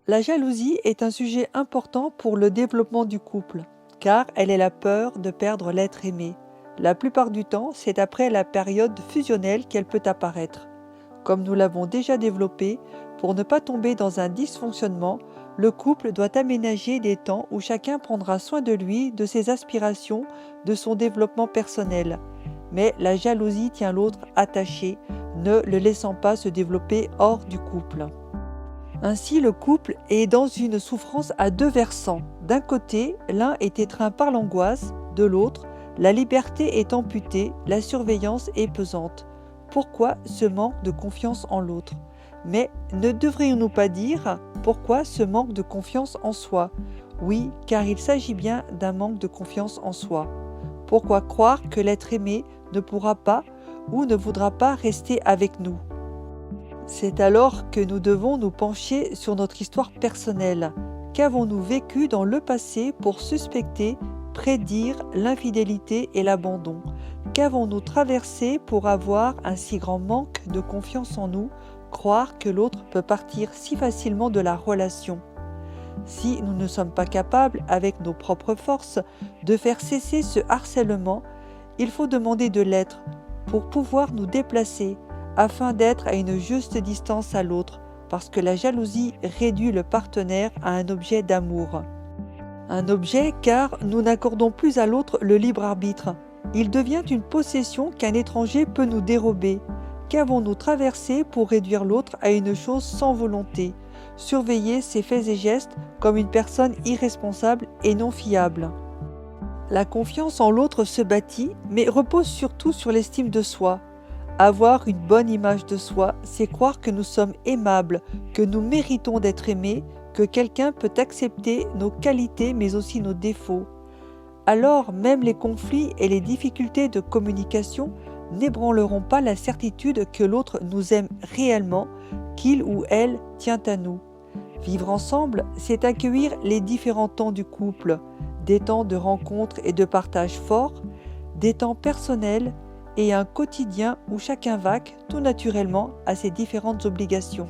La jalousie est un sujet important pour le développement du couple, car elle est la peur de perdre l'être aimé. La plupart du temps, c'est après la période fusionnelle qu'elle peut apparaître. Comme nous l'avons déjà développé, pour ne pas tomber dans un dysfonctionnement, le couple doit aménager des temps où chacun prendra soin de lui, de ses aspirations, de son développement personnel. Mais la jalousie tient l'autre attaché, ne le laissant pas se développer hors du couple. Ainsi, le couple est dans une souffrance à deux versants. D'un côté, l'un est étreint par l'angoisse, de l'autre, la liberté est amputée, la surveillance est pesante. Pourquoi ce manque de confiance en l'autre? Mais ne devrions-nous pas dire pourquoi ce manque de confiance en soi? Oui, car il s'agit bien d'un manque de confiance en soi. Pourquoi croire que l'être aimé ne pourra pas ou ne voudra pas rester avec nous? C'est alors que nous devons nous pencher sur notre histoire personnelle. Qu'avons-nous vécu dans le passé pour suspecter, prédire l'infidélité et l'abandon? Qu'avons-nous traversé pour avoir un si grand manque de confiance en nous, croire que l'autre peut partir si facilement de la relation? Si nous ne sommes pas capables, avec nos propres forces, de faire cesser ce harcèlement, il faut demander de l'être pour pouvoir nous déplacer, afin d'être à une juste distance à l'autre, parce que la jalousie réduit le partenaire à un objet d'amour. Un objet car nous n'accordons plus à l'autre le libre arbitre. Il devient une possession qu'un étranger peut nous dérober. Qu'avons-nous traversé pour réduire l'autre à une chose sans volonté, surveiller ses faits et gestes comme une personne irresponsable et non fiable? La confiance en l'autre se bâtit, mais repose surtout sur l'estime de soi. Avoir une bonne image de soi, c'est croire que nous sommes aimables, que nous méritons d'être aimés, que quelqu'un peut accepter nos qualités mais aussi nos défauts. Alors même les conflits et les difficultés de communication n'ébranleront pas la certitude que l'autre nous aime réellement, qu'il ou elle tient à nous. Vivre ensemble, c'est accueillir les différents temps du couple, des temps de rencontre et de partage forts, des temps personnels, et un quotidien où chacun vaque tout naturellement à ses différentes obligations.